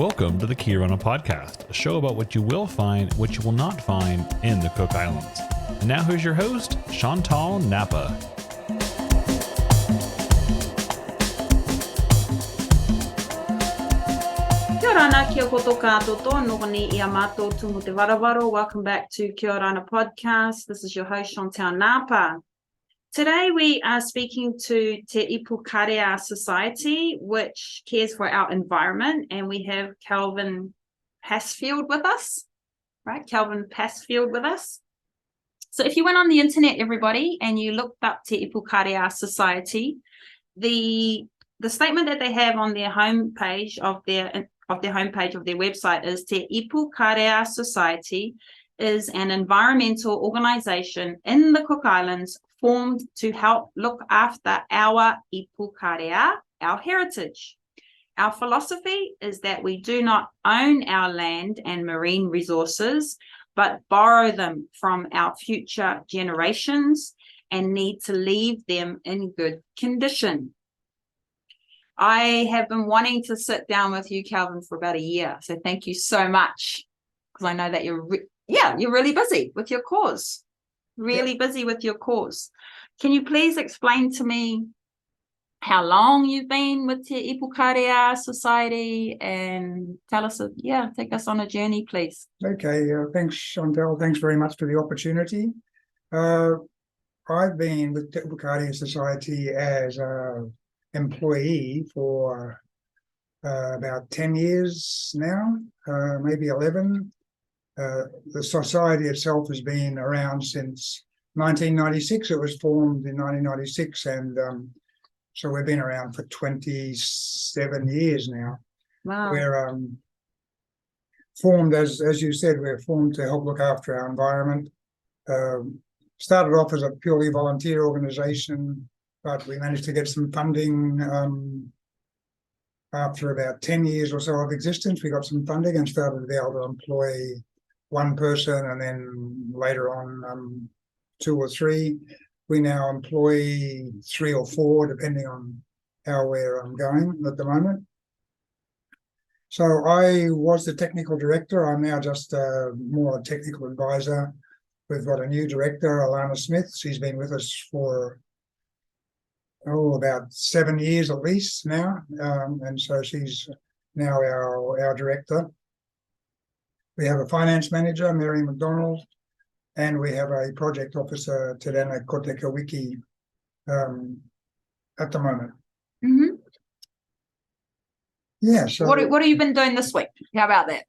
Welcome to the Orana podcast, a show about what you will find, what you will not find in the Cook Islands. And now here's your host, Chantal Napa. Kia orana, kia koto kātoto, nōhoni ia mātou tumu te warawaro. Welcome back to Kia Orana podcast. This is your host, Chantal Napa. Today we are speaking to Te Ipukarea Society, which cares for our environment, and we have Kelvin Passfield with us, right? Kelvin Passfield with us. So if you went on the internet, everybody, and you looked up Te Ipukarea Society, the statement that they have on their homepage of their website is Te Ipukarea Society is an environmental organization in the Cook Islands formed to help look after our Ipukarea, our heritage. Our philosophy is that we do not own our land and marine resources, but borrow them from our future generations and need to leave them in good condition. I have been wanting to sit down with you, Kelvin, for about a year. So thank you so much, because I know that you're really busy with your cause. Busy with your cause. Can you please explain to me how long you've been with Te Ipukarea Society and take us on a journey, please. Okay, thanks, Chantal. Thanks very much for the opportunity. I've been with Te Ipukarea Society as an employee for about 10 years now, maybe 11. The society itself has been around since 1996. It was formed in 1996, and so we've been around for 27 years now. Wow. We're formed, as you said, we're formed to help look after our environment. Started off as a purely volunteer organisation, but we managed to get some funding after about 10 years or so of existence. We got some funding and started to be able to employ one person, and then later on 2 or 3. We now employ 3 or 4, depending on how we're going at the moment. So I was the technical director. I'm now just more a technical advisor. We've got a new director, Orana Smith. She's been with us for about 7 years at least now, and so she's now our director. We have a finance manager, Mary McDonald, and we have a project officer, Terena Kotekawiki, at the moment. Mm-hmm. Yeah. So what have you been doing this week? How about that?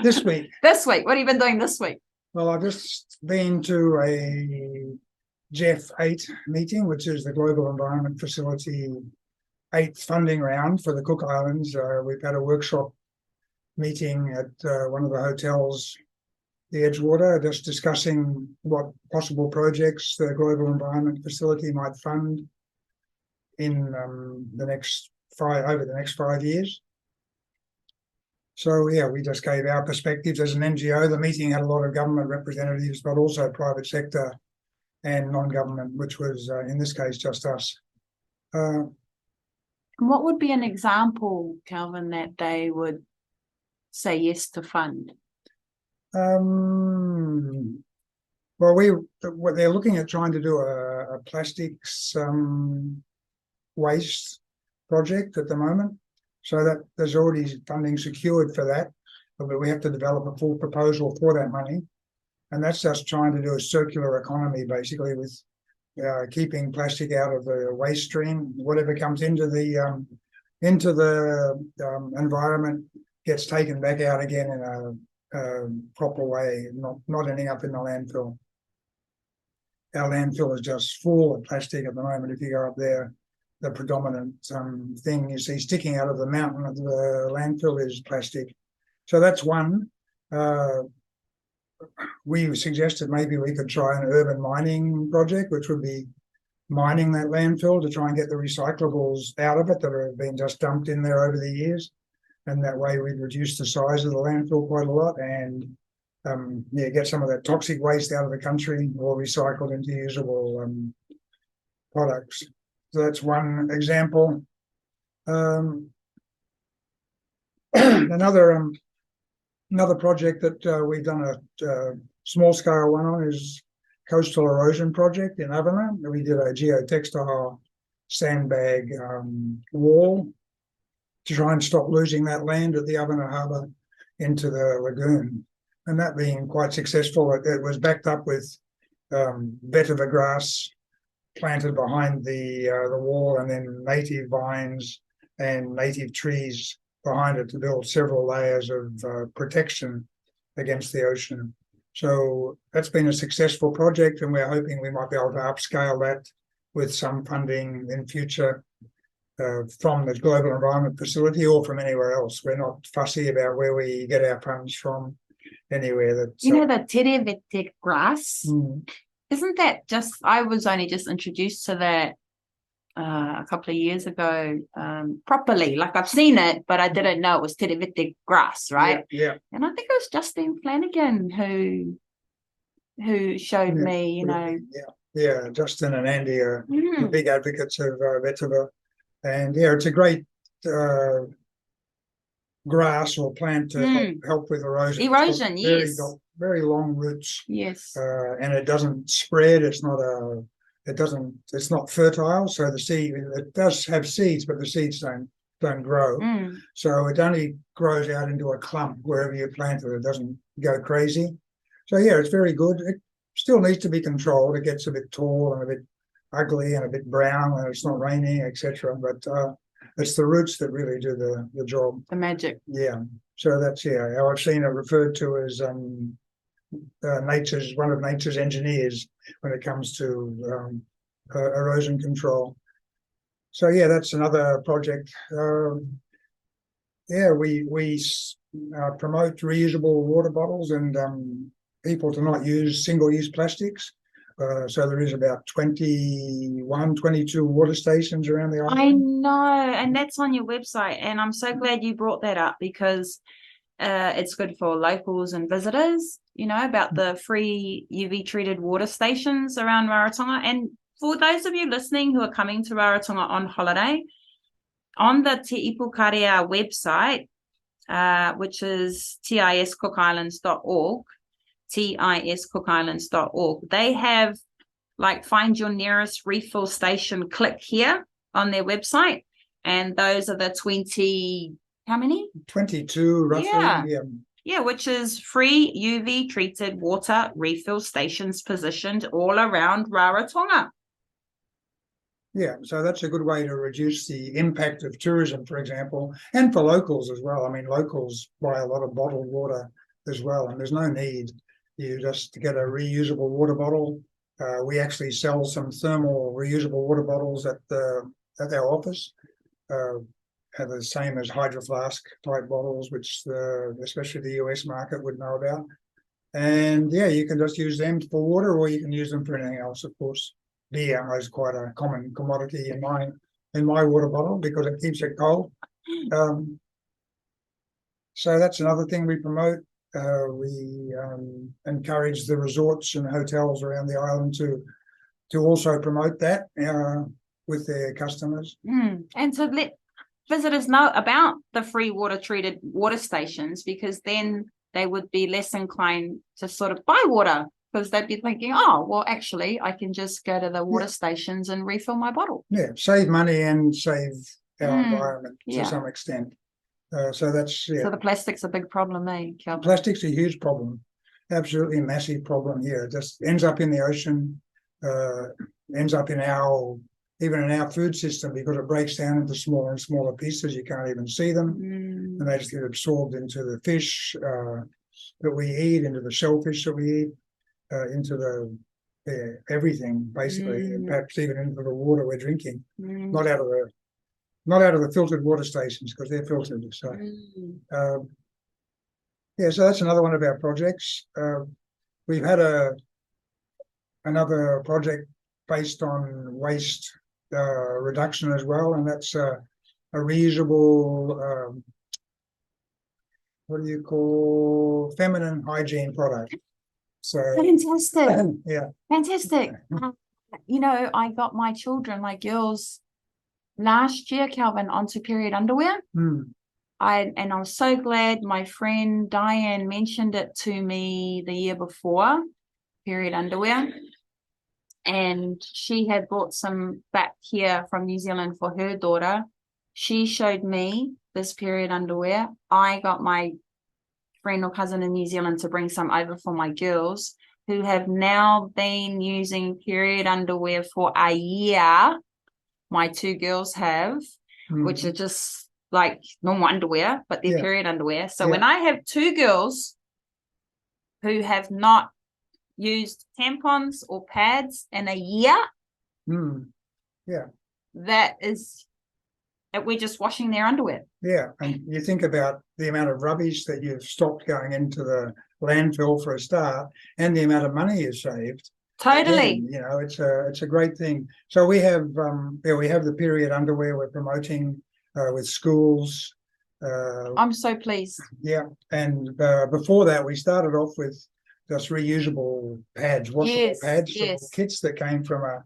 This week? This week. What have you been doing this week? Well, I've just been to a GEF 8 meeting, which is the Global Environment Facility 8th funding round for the Cook Islands. We've had a workshop meeting at one of the hotels, the Edgewater, just discussing what possible projects the Global Environment Facility might fund in over the next 5 years. So yeah, we just gave our perspectives as an NGO. The meeting had a lot of government representatives, but also private sector and non-government, which was in this case just us. What would be an example, Kelvin, that they would say yes to fund? Well, they're looking at trying to do a plastics waste project at the moment, so that there's already funding secured for that, but we have to develop a full proposal for that money, and that's just trying to do a circular economy, basically, with keeping plastic out of the waste stream. Whatever comes into the environment gets taken back out again in a proper way, not ending up in the landfill. Our landfill is just full of plastic at the moment. If you go up there, the predominant thing you see sticking out of the mountain of the landfill is plastic. So that's one. We suggested maybe we could try an urban mining project, which would be mining that landfill to try and get the recyclables out of it that have been just dumped in there over the years. And that way we'd reduce the size of the landfill quite a lot and get some of that toxic waste out of the country or recycled into usable products. So that's one example. Another project that we've done a small scale one on is coastal erosion project in Orana. We did a geotextile sandbag wall to try and stop losing that land at the Orana harbour into the lagoon, and that being quite successful. It was backed up with vetiver grass planted behind the wall, and then native vines and native trees behind it to build several layers of protection against the ocean. So that's been a successful project, and we're hoping we might be able to upscale that with some funding in future from the Global Environment Facility or from anywhere else. We're not fussy about where we get our funds from, anywhere that... the Te Ipukarea grass, isn't that just... I was only just introduced to that a couple of years ago properly. Like, I've seen it, but I didn't know it was Te Ipukarea grass, right? Yeah. And I think it was Justine Flanagan who showed me, Yeah, Justin and Andy are big advocates of vetiver. And yeah, it's a great grass or plant to help with erosion. Erosion, yes. Very long roots. Yes. And it doesn't spread. It's not fertile. So the seed, it does have seeds, but the seeds don't grow. So it only grows out into a clump wherever you plant it. It doesn't go crazy. So yeah, it's very good. It still needs to be controlled. It gets a bit tall and a bit ugly and a bit brown when it's not raining, etc. But it's the roots that really do the job. The magic. Yeah. So that's how I've seen it referred to as one of nature's engineers when it comes to erosion control. So yeah, that's another project. We promote reusable water bottles and people to not use single-use plastics. So there is about 22 water stations around the island. I know, and that's on your website. And I'm so glad you brought that up, because it's good for locals and visitors, about the free UV treated water stations around Rarotonga. And for those of you listening who are coming to Rarotonga on holiday, on the Te Ipukarea website, which is tiscookislands.org, tiscookislands.org, they have find your nearest refill station, click here on their website, and those are the 20, how many? 22 roughly. Yeah, which is free UV treated water refill stations positioned all around Rarotonga. Yeah, so that's a good way to reduce the impact of tourism, for example, and for locals as well. I mean, locals buy a lot of bottled water as well, and there's no need. You just get a reusable water bottle. We actually sell some thermal reusable water bottles at our office. Are the same as Hydro Flask type bottles, which especially the US market would know about. And yeah, you can just use them for water, or you can use them for anything else. Of course, beer is quite a common commodity in my water bottle because it keeps it cold. So that's another thing we promote. We encourage the resorts and hotels around the island to also promote that with their customers. And to let visitors know about the free water treated water stations, because then they would be less inclined to sort of buy water, because they'd be thinking, oh, well, actually, I can just go to the water stations and refill my bottle. Yeah, save money and save our environment to some extent. So that's So the plastic's a big problem, Kelvin? Plastic's a huge problem, absolutely a massive problem here. It just ends up in the ocean, ends up in even in our food system, because it breaks down into smaller and smaller pieces. You can't even see them, and they just get absorbed into the fish that we eat, into the shellfish that we eat, into everything basically, and perhaps even into the water we're drinking. Not out of the filtered water stations, because they're filtered. So, so that's another one of our projects. We've had another project based on waste reduction as well, and that's a reusable, what do you call, feminine hygiene product. So fantastic. Yeah, fantastic. I got my children, my girls, last year, Kelvin, onto period underwear. I was so glad my friend Diane mentioned it to me the year before, period underwear. And she had brought some back here from New Zealand for her daughter. She showed me this period underwear. I got my friend or cousin in New Zealand to bring some over for my girls, who have now been using period underwear for a year. My two girls have, which are just like normal underwear, but they're period underwear. So when I have two girls who have not used tampons or pads in a year, that is, we're just washing their underwear. Yeah, and you think about the amount of rubbish that you've stopped going into the landfill for a start, and the amount of money you've saved. Totally. Again, you know, it's a great thing. So we have we have the period underwear we're promoting with schools. I'm so pleased. Yeah, and before that, we started off with just reusable pads, washable pads, kits that came from a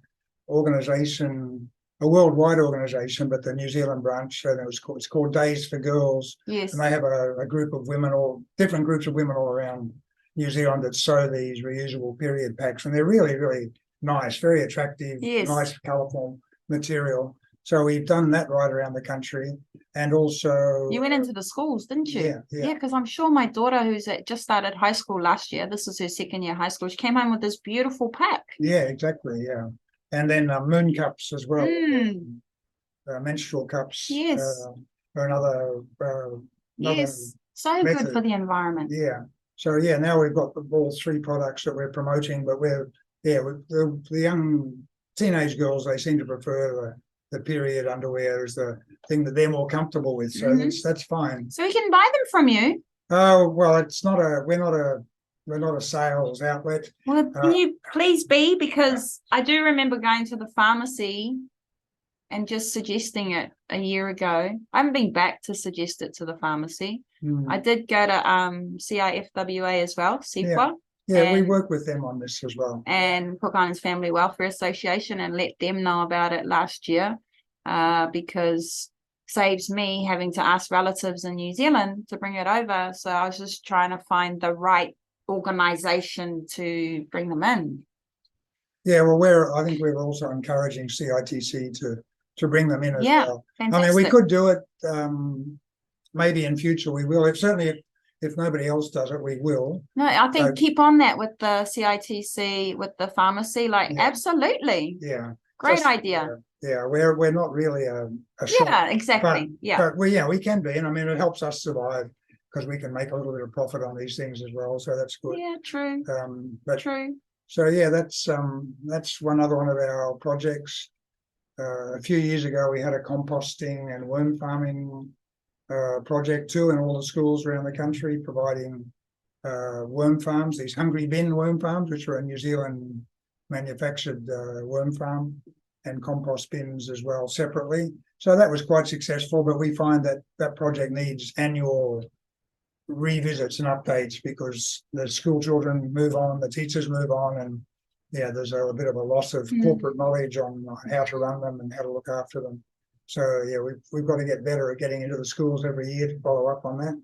organization, a worldwide organization, but the New Zealand branch, and it's called Days for Girls. Yes. And they have a group of women, or different groups of women all around New Zealand that sew these reusable period packs, and they're really, really nice, very attractive, nice, colourful material. So we've done that right around the country, and also you went into the schools, didn't you? Yeah. Because I'm sure my daughter, who's just started high school last year, this is her second year high school, she came home with this beautiful pack. Yeah, exactly. Yeah, and then moon cups as well, menstrual cups. Yes, are another. Yes, so method. Good for the environment. Yeah. So now we've got all three products that we're promoting, but the young teenage girls, they seem to prefer the period underwear as the thing that they're more comfortable with. So that's fine. So we can buy them from you. Oh well, we're not a sales outlet. Well, can you please be, because I do remember going to the pharmacy and just suggesting it a year ago. I haven't been back to suggest it to the pharmacy. I did go to CIFWA as well, CIFWA. Yeah, we work with them on this as well. And Cook Islands Family Welfare Association, and let them know about it last year, because saves me having to ask relatives in New Zealand to bring it over. So I was just trying to find the right organization to bring them in. Yeah, well, I think we're also encouraging CITC to bring them in as well. Fantastic. I mean, we could do it. Maybe in future we will. If nobody else does it, we will. No, I think keep on that with the CITC, with the pharmacy. Absolutely. Yeah. Great idea. We're not really a shop. Yeah, exactly. But we can be, and I mean, it helps us survive because we can make a little bit of profit on these things as well. So that's good. Yeah, true. True. So that's one other one of our projects. A few years ago, we had a composting and worm farming project too in all the schools around the country, providing worm farms, these hungry bin worm farms, which are a New Zealand manufactured worm farm, and compost bins as well separately. So that was quite successful, but we find that project needs annual revisits and updates because the school children move on, the teachers move on, and there's a bit of a loss of corporate knowledge on how to run them and how to look after them. So we've got to get better at getting into the schools every year to follow up on that.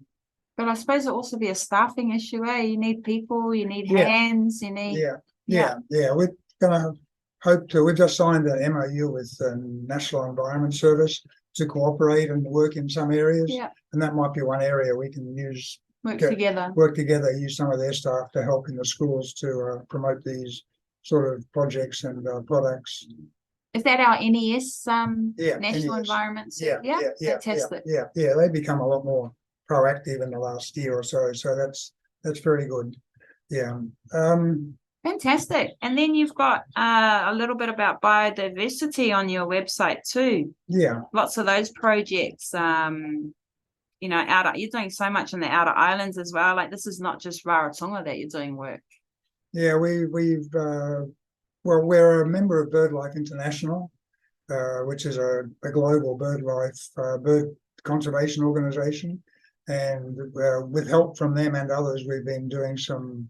But I suppose it'll also be a staffing issue, eh? You need people, you need hands, you need We're gonna hope to. We've just signed an MOU with the National Environment Service to cooperate and work in some areas. And that might be one area we can use work together, use some of their staff to help in the schools to promote these sort of projects and products. Is that our NES National NES. Environment? Fantastic. They've become a lot more proactive in the last year or so. So that's very good. Fantastic. And then you've got a little bit about biodiversity on your website too. Lots of those projects. You're doing so much in the outer islands as well. Like, this is not just Rarotonga that you're doing work. We're a member of BirdLife International, which is a global bird conservation organization. And with help from them and others, we've been doing some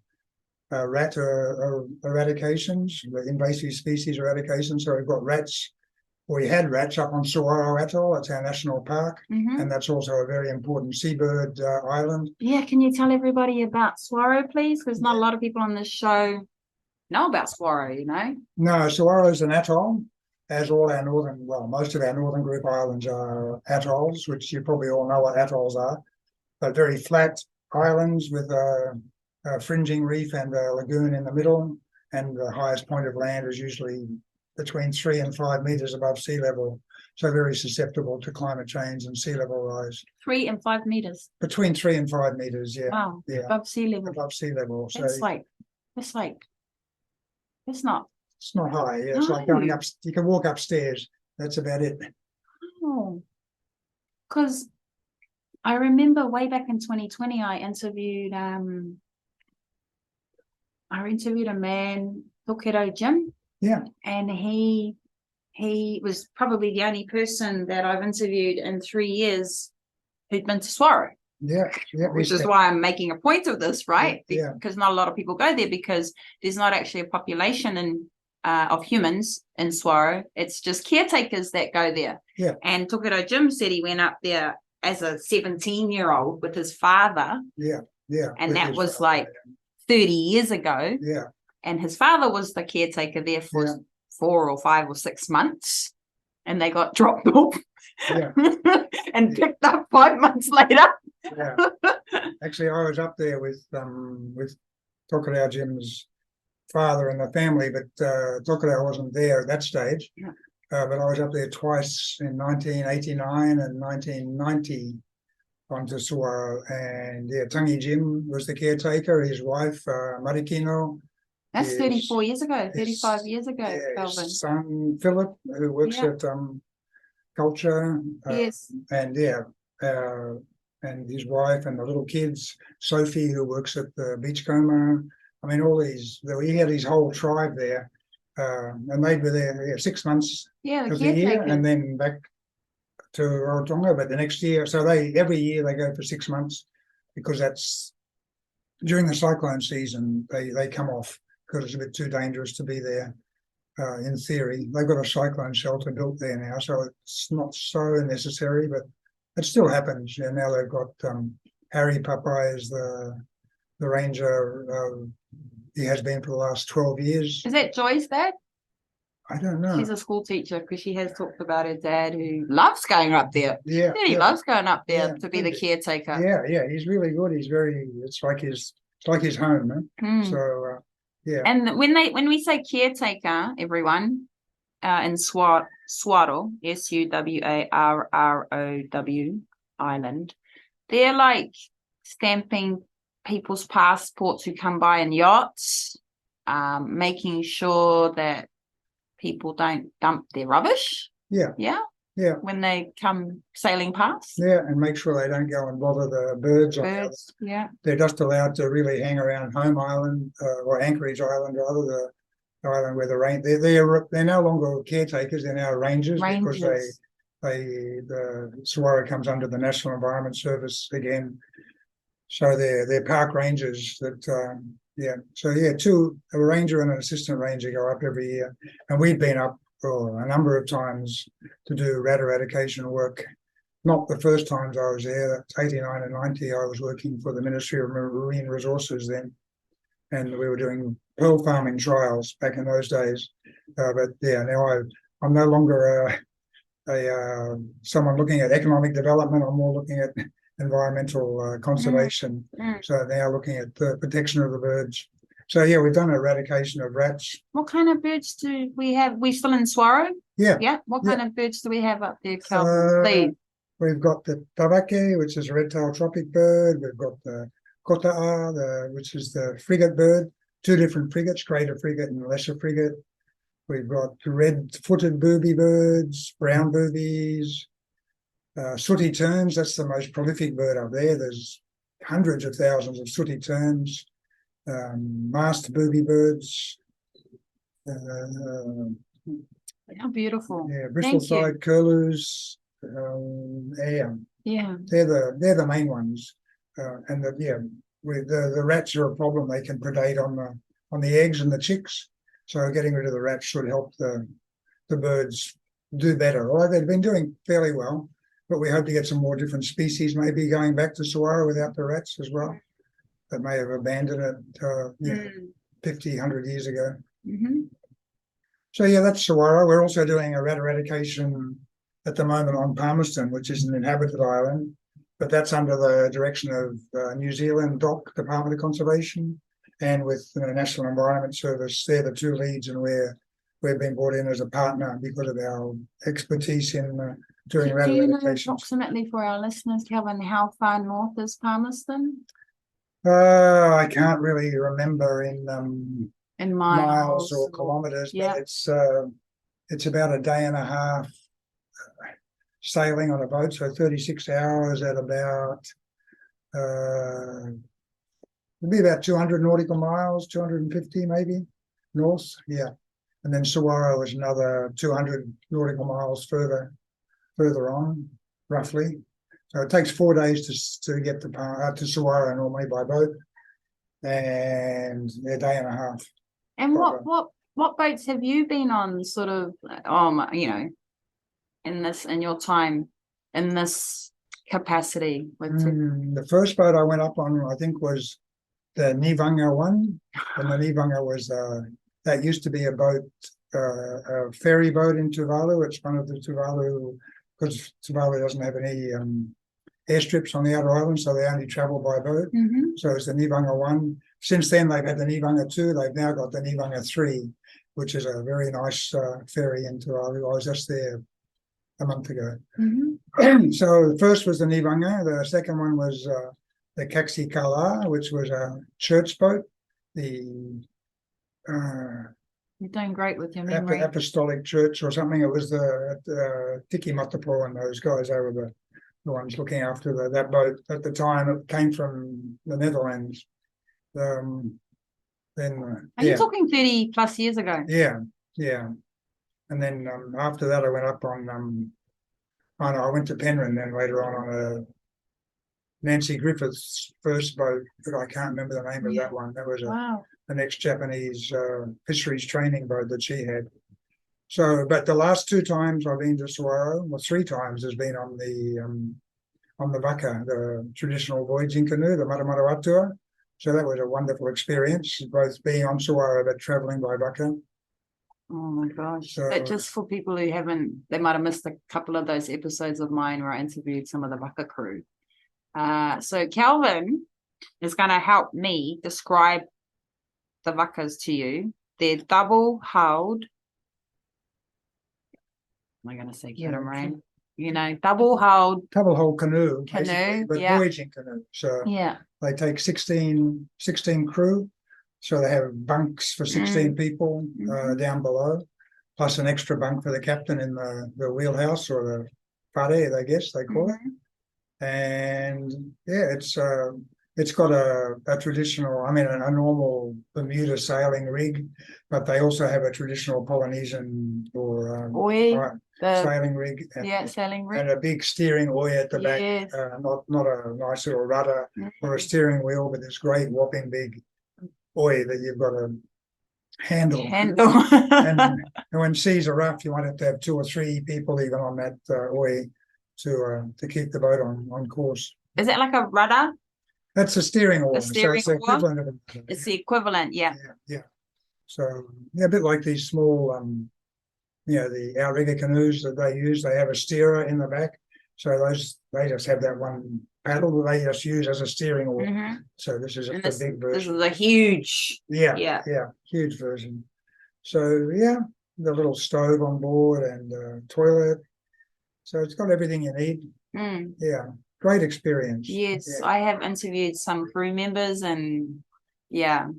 rat eradications, invasive species eradication. So we've got rats we had rats up on Saguaro Atoll. It's our national park, Mhm. and that's also a very important seabird island. Yeah, can you tell everybody about Saguaro, please? Because not a lot of people on this show know about Saguaro, you know? No, Saguaro is an atoll, as all our most of our northern group islands are atolls, which you probably all know what atolls are. But very flat islands with a fringing reef and a lagoon in the middle, and the highest point of land is usually between 3 and 5 meters above sea level, so very susceptible to climate change and sea level rise. 3 and 5 meters. Between 3 and 5 meters, yeah. Wow. Yeah. Above sea level. Above sea level. So It's not. it's not high. Yeah, it's like going up. You can walk upstairs. That's about it. Oh, because I remember way back in 2020, I interviewed a man, Tokero Jim. Yeah. And he was probably the only person that I've interviewed in 3 years who'd been to Saguaro. Yeah, Which is why I'm making a point of this, right? Yeah. Because not a lot of people go there because there's not actually a population of humans in Saguaro. It's just caretakers that go there. Yeah. And Tokero Jim said he went up there as a 17-year-old with his father. Yeah. And that was like 30 years ago. Yeah. And his father was the caretaker there for 4 or 5 or 6 months. And they got dropped off and picked up 5 months later. Yeah. Actually, I was up there with Tokero Jim's father and the family, but Tokero wasn't there at that stage. Yeah. But I was up there twice in 1989 and 1990 onto Saguaro, and Tangi Jim was the caretaker. His wife Marikino. That's 34 years ago, 35 years ago, Kelvin. His son Philip, who works at Culture. Yes. And his wife and the little kids, Sophie, who works at the Beachcomber. I mean, he had his whole tribe there, and they were there 6 months of the year, and then back to Rarotonga. But the next year, so every year they go for 6 months, because that's during the cyclone season. They come off because it's a bit too dangerous to be there. In theory, they've got a cyclone shelter built there now, so it's not so necessary, but it still happens. Yeah, now they've got Harry Papai is the ranger. He has been for the last 12 years. Is that Joy's dad? I don't know. She's a school teacher, because she has talked about her dad who loves going up there. Yeah, he loves going up there to be the caretaker. Yeah, he's really good. It's like his home. So yeah. And when we say caretaker, everyone, in Saguaro, Suwarrow island, they're like stamping people's passports who come by in yachts, making sure that people don't dump their rubbish. Yeah. When they come sailing past. Yeah, and make sure they don't go and bother the birds. They're just allowed to really hang around Home Island or Anchorage Island, rather, the island where they're no longer caretakers, they're now rangers. Because the Saguaro comes under the National Environment Service again. So they're park rangers that a ranger and an assistant ranger go up every year, and we've been up a number of times to do rat eradication work. Not the first times I was there. That's 89 and 90. I was working for the Ministry of Marine Resources then, and we were doing pearl farming trials back in those days. But now I'm no longer someone looking at economic development. I'm more looking at environmental conservation. So now looking at the protection of the birds. So we've done eradication of rats. What kind of birds do we have? We still in Saguaro? Yeah. What kind of birds do we have up there, Kelvin? We've got the tawake, which is a red-tailed tropic bird. We've got the kota'a, which is the frigate bird. 2 different frigates, greater frigate and lesser frigate. We've got red-footed booby birds, brown boobies, sooty terns. That's the most prolific bird up there. There's hundreds of thousands of sooty terns. Masked booby birds. How beautiful. Bristol side curlews. They're the main ones. And the rats are a problem. They can predate on the eggs and the chicks. So getting rid of the rats should help the birds do better. Although they've been doing fairly well, but we hope to get some more different species, maybe going back to Suara without the rats as well. That may have abandoned it 50, 100 years ago. Mm-hmm. So yeah, that's Suara. We're also doing a rat eradication at the moment on Palmerston, which is an inhabited island, but that's under the direction of New Zealand DOC, Department of Conservation, and with the National Environment Service. They're the two leads, and we've been brought in as a partner because of our expertise in doing rat Do you know eradication. approximately for our listeners, Kelvin, how far north is Palmerston? I can't really remember in Miles or kilometres, yeah. but it's about a day and a half sailing on a boat, so 36 hours at about it'd be about 200 nautical miles, 250 maybe north, yeah. And then Suara is another 200 nautical miles further on, roughly. So it takes 4 days to get to Suara normally by boat, and a day and a half. And what boats have you been on, sort of, in your time in this capacity? The first boat I went up on, I think, was the Nivanga one, and the Nivanga was that used to be a boat, a ferry boat in Tuvalu. It's one of the Tuvalu, because Tuvalu doesn't have any airstrips on the outer islands, so they only travel by boat. So it's the Nivanga 1. Since then, they've had the Nivanga 2. They've now got the Nivanga 3, which is a very nice ferry in Tuvalu. I was just there a month ago. So the first was the Nivanga. The second one was the Kaksi Kala, which was a church boat. You're doing great with your memory. Apostolic Church or something. It was the Tiki Matapo and those guys. They were the ones looking after that boat at the time. It came from the Netherlands. You're talking 30 plus years ago. Yeah. And then after that, I went up on I went to Penryn, then later on a Nancy Griffith's first boat, but I can't remember the name of that one. That was an ex-Japanese fisheries training boat that she had. So, but the last 2 times I've been to Suara, well, 3 times has been on the Waka, the traditional voyaging canoe, the Maramara Atua. So that was a wonderful experience, both being on Suara but travelling by Waka. Oh my gosh. But just for people who they might have missed a couple of those episodes of mine where I interviewed some of the Waka crew. So Kelvin is going to help me describe the Wakas to you. They're double-hulled. Am I going to say catamaran? Double-hulled canoe, but voyaging canoe. So they take 16 crew. So they have bunks for 16 people down below, plus an extra bunk for the captain in the wheelhouse or the pare, I guess they call it. And it's got a traditional, a normal Bermuda sailing rig, but they also have a traditional Polynesian or sailing rig. Sailing rig. And a big steering oar at the back, not a nice little rudder or a steering wheel, but this great whopping big oar that you've got to handle. And when seas are rough, you might have to have 2 or 3 people even on that oar to keep the boat on course. Is it like a rudder? That's a steering oar. So it's the equivalent of it. It's the equivalent, yeah. So a bit like these small, the outrigger canoes that they use. They have a steerer in the back, so they just have that one paddle that they just use as a steering oar. So this is a big version. This is a huge, huge version. So the little stove on board and toilet. So it's got everything you need. Great experience. Yes, I have interviewed some crew members, and I've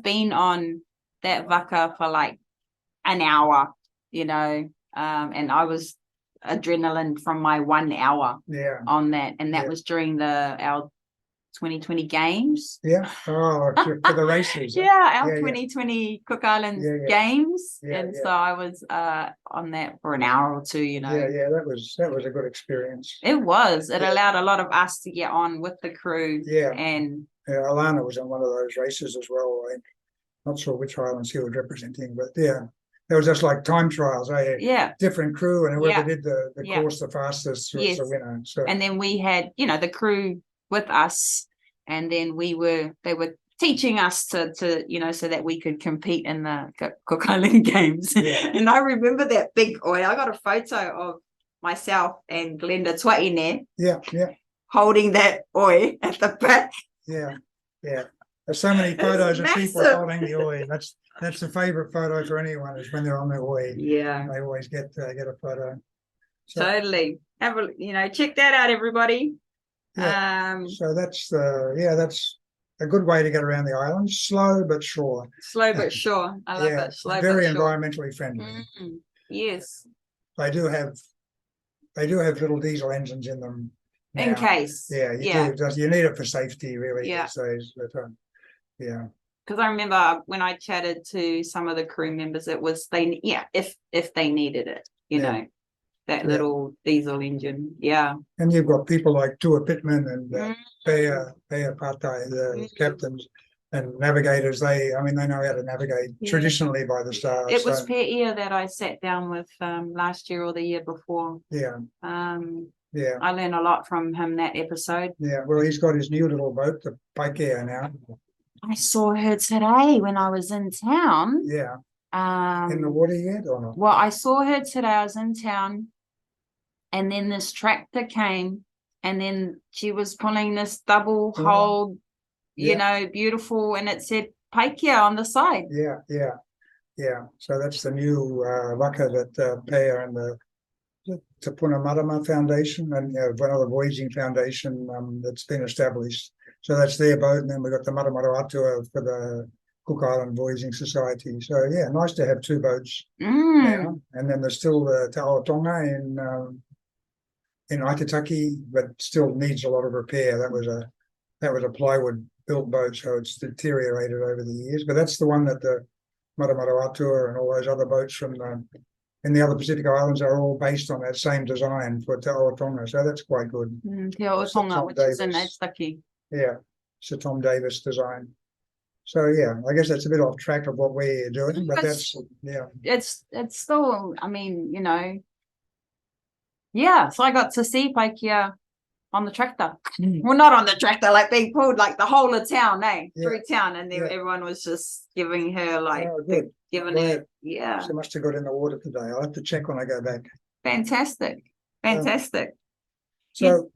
been on that Waka for like an hour, and I was adrenaline from my 1 hour on that, and that was during our 2020 games. For the races. Our 2020 Cook Islands games, so I was on that for an hour or 2. That was a good experience. It was. It allowed a lot of us to get on with the crew. And Alana was on one of those races as well. I'm not sure which islands he was representing, but It was just like time trials. Yeah. Different crew, and whoever did the Yeah. course the fastest was Yes. the winner. So And then we had, the crew with us, and then they were teaching us to so that we could compete in the Cook Island Games. Yeah. And I remember that big oi. I got a photo of myself and Glenda Twaine yeah, holding that oi at the back. yeah. There's so many photos of people massive. holding the oi. That's the favorite photo for anyone, is when they're on the oi. Yeah, They always get a photo. So, totally. Have a check that out, everybody. so that's a good way to get around the island. Slow but sure. Slow but sure. I love it. Slow very but sure. environmentally friendly. Yes. They do have little diesel engines in them now. In case. Yeah, you need it for safety, really. Yeah. These days, but, yeah. Because I remember when I chatted to some of the crew members, it was if they needed it, that little diesel engine. Yeah. And you've got people like Tua Pittman and Pea Patai, the captains and navigators. They know how to navigate traditionally by the stars. It was Pea that I sat down with last year or the year before. Yeah. I learned a lot from him that episode. Yeah. Well, he's got his new little boat, the Paikea, now. I saw her today when I was in town. Yeah. In the water yet or not? Well, I saw her today. I was in town, and then this tractor came, and then she was pulling this double hold, beautiful, and it said Paikea on the side. Yeah. So that's the new waka that Pea and the Te Marama Foundation and another voyaging foundation that's been established. So that's their boat, and then we've got the Maramaro Atua for the Cook Island Voyaging Society. So yeah, nice to have two boats now. And then there's still the Te Rarotonga in Aitutaki, but still needs a lot of repair. That was a plywood built boat, so it's deteriorated over the years. But that's the one that the Maramaro Atua and all those other boats from in the other Pacific Islands are all based on that same design for Te Rarotonga. So that's quite good. Te Rarotonga, which is in Aitutaki. Yeah, it's a Tom Davis design. So yeah, I guess that's a bit off track of what we're doing, but it's still, so I got to see Paikea on the tractor. Well, not on the tractor, like being pulled like the whole of town, through town, and everyone was just giving her She must have got in the water today. I'll have to check when I go back. Fantastic. So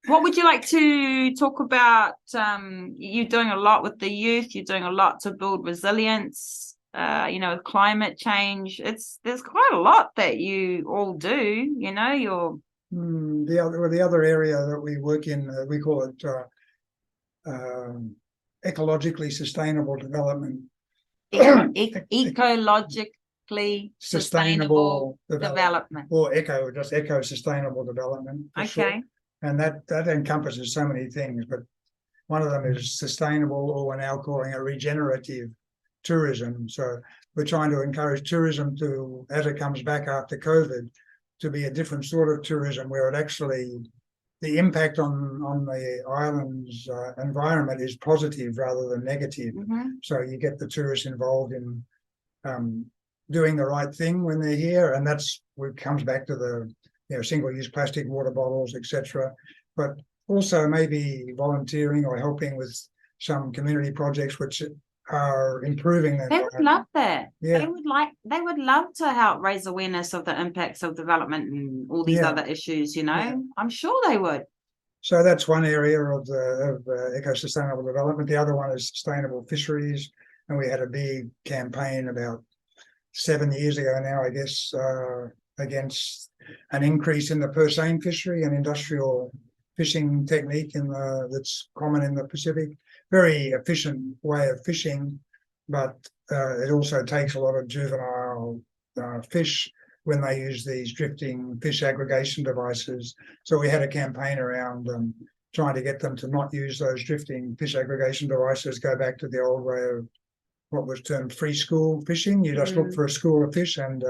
what would you like to talk about? You're doing a lot with the youth. You're doing a lot to build resilience. With climate change. There's quite a lot that you all do. You're the other area that we work in. We call it ecologically sustainable development. Ecologically sustainable development. Or eco sustainable development. Okay. Sure. And that encompasses so many things, but one of them is sustainable, or we're now calling it regenerative tourism. So we're trying to encourage tourism to, as it comes back after COVID, to be a different sort of tourism where it actually, the impact on the island's environment is positive rather than negative. So you get the tourists involved in doing the right thing when they're here, and that's what comes back to the single-use plastic water bottles, etc. But also maybe volunteering or helping with some community projects which are improving their environment. They would love that. Yeah. They would love to help raise awareness of the impacts of development and all these other issues, I'm sure they would. So that's one area of eco-sustainable development. The other one is sustainable fisheries, and we had a big campaign about 7 years ago now, I guess, against an increase in the purse seine fishery, an industrial fishing technique that's common in the Pacific. Very efficient way of fishing, but it also takes a lot of juvenile fish when they use these drifting fish aggregation devices. So we had a campaign around trying to get them to not use those drifting fish aggregation devices, go back to the old way of what was termed free school fishing. You just look for a school of fish and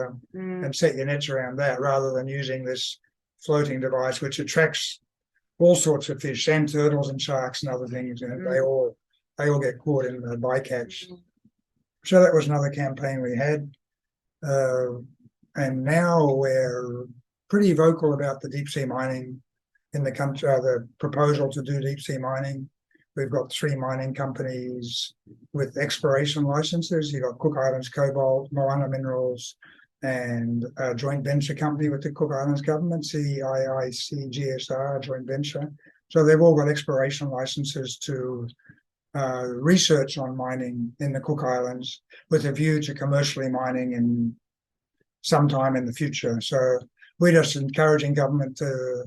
set your nets around that, rather than using this floating device which attracts all sorts of fish, sand turtles and sharks and other things, and they all get caught in the bycatch. So that was another campaign we had. And now we're pretty vocal about the deep sea mining in the country, the proposal to do deep sea mining. We've got 3 mining companies with exploration licenses. You've got Cook Islands Cobalt, Moana Minerals, and a joint venture company with the Cook Islands government, CIIC-GSR joint venture. So they've all got exploration licenses to research on mining in the Cook Islands with a view to commercially mining in sometime in the future. So we're just encouraging government to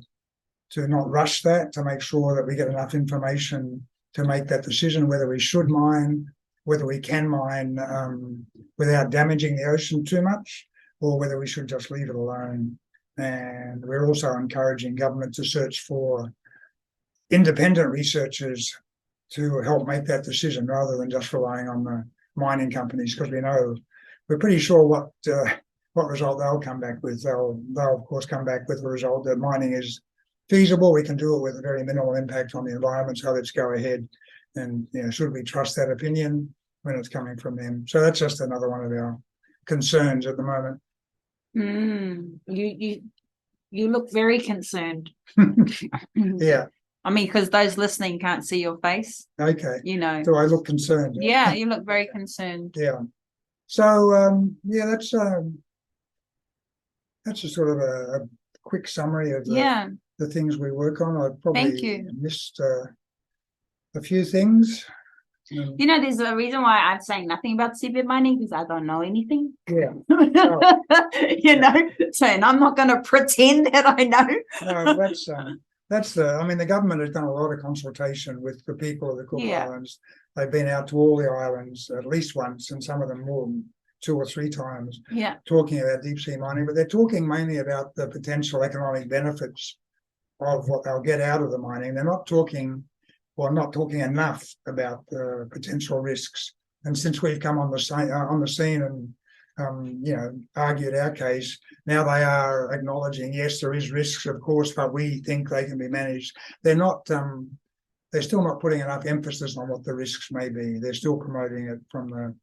not rush that, to make sure that we get enough information to make that decision whether we should mine, whether we can mine without damaging the ocean too much, or whether we should just leave it alone. And we're also encouraging government to search for independent researchers to help make that decision rather than just relying on the mining companies, because we're pretty sure what result they'll come back with. They'll of course come back with the result that mining is feasible. We can do it with a very minimal impact on the environment. So let's go ahead. And should we trust that opinion when it's coming from them? So that's just another one of our concerns at the moment. You look very concerned. Yeah. I mean, because those listening can't see your face. Okay. Do I look concerned? Yeah, you look very concerned. Yeah. So that's a sort of a quick summary of the things we work on. I probably missed a few things. There's a reason why I'm saying nothing about seabed mining, because I don't know anything. Yeah. So, and I'm not going to pretend that I know. No, the government has done a lot of consultation with the people of the Cook Islands. They've been out to all the islands at least once, and some of them more than 2 or 3 times, talking about deep sea mining. But they're talking mainly about the potential economic benefits of what they'll get out of the mining. They're not talking enough about the potential risks. And since we've come on the scene and argued our case, now they are acknowledging, yes, there is risks, of course, but we think they can be managed. They're still not putting enough emphasis on what the risks may be. They're still promoting it from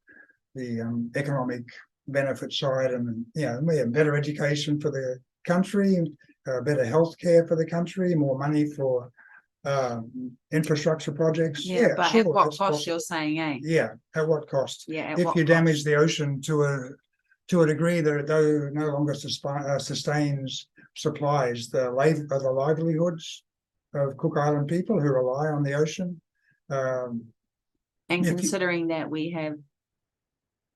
the economic benefit side, and we have better education for the country, better healthcare for the country, more money for infrastructure projects. But at what cost, you're saying, eh? Yeah, at what cost? Yeah, if you damage the ocean to a degree that it no longer sustains supplies the livelihoods of Cook Island people who rely on the ocean. And considering that we have,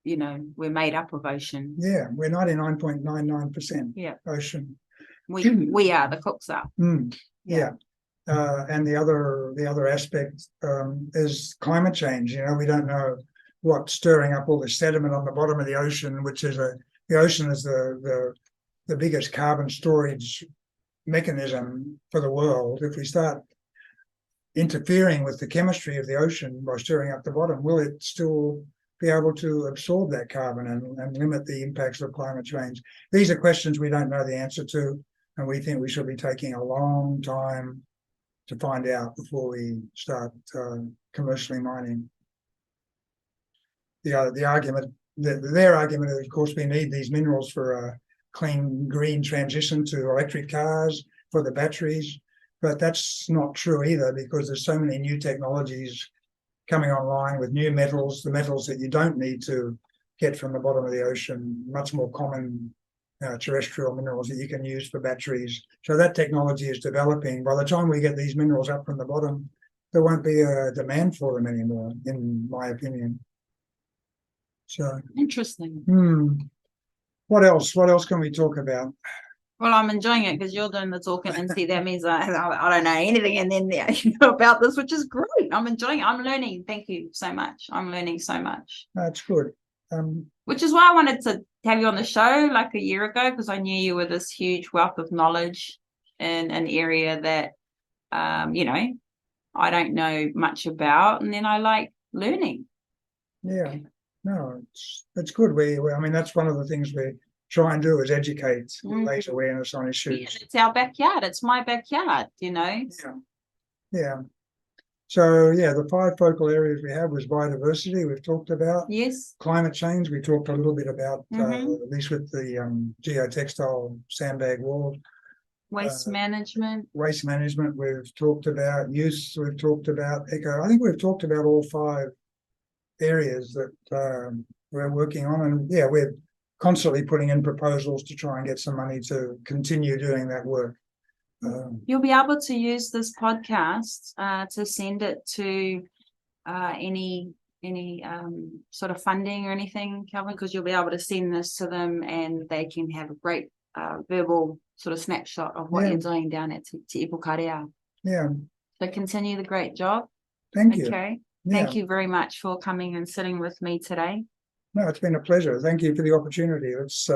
we're made up of ocean. Yeah, we're 99.99% ocean. We are, the Cooks are. Yeah. And the other aspect is climate change. We don't know what's stirring up all the sediment on the bottom of the ocean, which is the ocean is the biggest carbon storage mechanism for the world. If we start interfering with the chemistry of the ocean by stirring up the bottom, will it still be able to absorb that carbon and limit the impacts of climate change? These are questions we don't know the answer to, and we think we should be taking a long time to find out before we start commercially mining. Their argument is, of course, we need these minerals for a clean, green transition to electric cars, for the batteries, but that's not true either, because there's so many new technologies coming online with new metals, the metals that you don't need to get from the bottom of the ocean, much more common terrestrial minerals that you can use for batteries. So that technology is developing. By the time we get these minerals up from the bottom, there won't be a demand for them anymore, in my opinion. So interesting. What else? What else can we talk about? Well, I'm enjoying it because you're doing the talking, and see, that means I don't know anything, and then about this, which is great. I'm enjoying it. I'm learning. Thank you so much. I'm learning so much. That's good. Which is why I wanted to have you on the show like a year ago, because I knew you were this huge wealth of knowledge in an area that, I don't know much about, and then I like learning. Yeah, no, it's good. That's one of the things we try and do, is educate, raise awareness on issues. Yeah, it's our backyard. It's my backyard, Yeah. So yeah, the 5 focal areas we have was biodiversity, we've talked about. Yes. Climate change, we talked a little bit about, Mhm. at least with the geotextile sandbag wall. Waste management. Waste management, we've talked about. Use, we've talked about. Eco, I think we've talked about all 5 areas that we're working on. And yeah, we're constantly putting in proposals to try and get some money to continue doing that work. You'll be able to use this podcast to send it to any sort of funding or anything, Kelvin, because you'll be able to send this to them and they can have a great verbal sort of snapshot of what you're doing down at Te Ipukarea. Yeah. So continue the great job. Thank you. Okay. Yeah. Thank you very much for coming and sitting with me today. No, it's been a pleasure. Thank you for the opportunity. Let's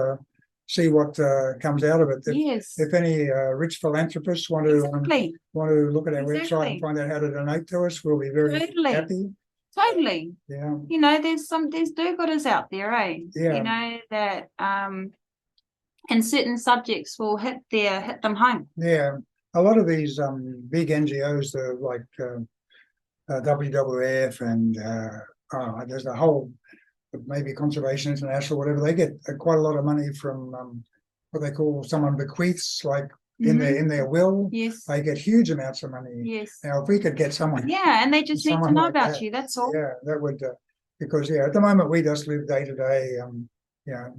see what comes out of it. Yes. If any rich philanthropists want to look at our website and find out how to donate to us, we'll be very happy. Totally. Yeah. You know, there's do-gooders out there, eh? Yeah. You know, that and certain subjects will hit them home. Yeah. A lot of these big NGOs, like WWF and there's a whole, maybe Conservation International, whatever, they get quite a lot of money from what they call someone bequeaths, like in their will. Yes. They get huge amounts of money. Yes. Now, if we could get someone. Yeah, and they just need to know like about that, you. That's all. Yeah, that would, because at the moment we just live day to day. You know,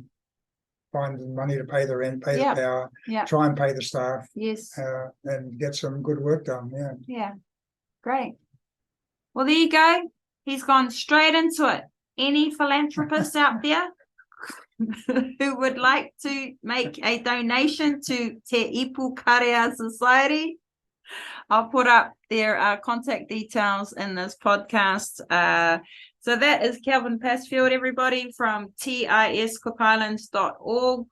find the money to pay the rent, pay the power, try and pay the staff. Yes. And get some good work done. Yeah. Yeah. Great. Well, there you go. He's gone straight into it. Any philanthropists out there who would like to make a donation to Te Ipukarea Society, I'll put up their contact details in this podcast. So that is Kelvin Passfield, everybody, from tiscookislands.org.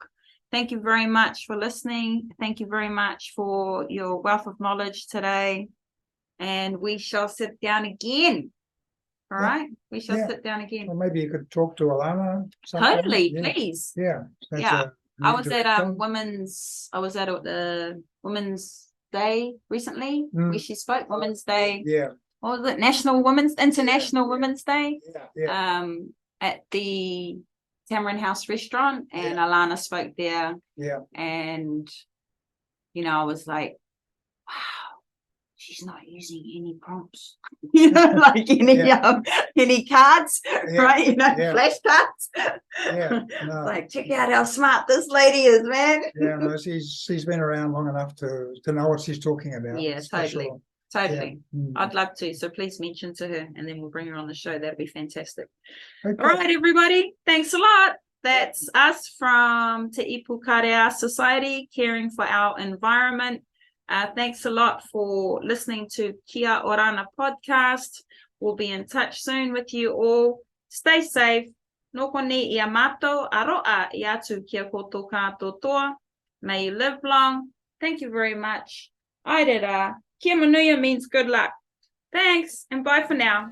Thank you very much for listening. Thank you very much for your wealth of knowledge today. And we shall sit down again. All right, we shall sit down again. Well, maybe you could talk to Orana. Totally, please. Yeah. I was at the Women's Day recently, where she spoke. Women's Day. Yeah. What was it? International Women's Day. Yeah. At the Tamarind House restaurant, and Alana spoke there. Yeah. And I was like, wow, she's not using any prompts, like any cards, right? Flashcards. Yeah, no. Like, check out how smart this lady is, man. Yeah, no, she's been around long enough to know what she's talking about. Yeah, totally. Sure. Totally. Yeah. I'd love to. So please mention to her, and then we'll bring her on the show. That'd be fantastic. Okay. All right, everybody. Thanks a lot. That's us from Te Ipukarea Society, caring for our environment. Thanks a lot for listening to Kia Orana podcast. We'll be in touch soon with you all. Stay safe. Noko ni ia matou aroa I atu kia koutou katoa. May you live long. Thank you very much. Aere Ra. Kia Manuia means good luck. Thanks, and bye for now.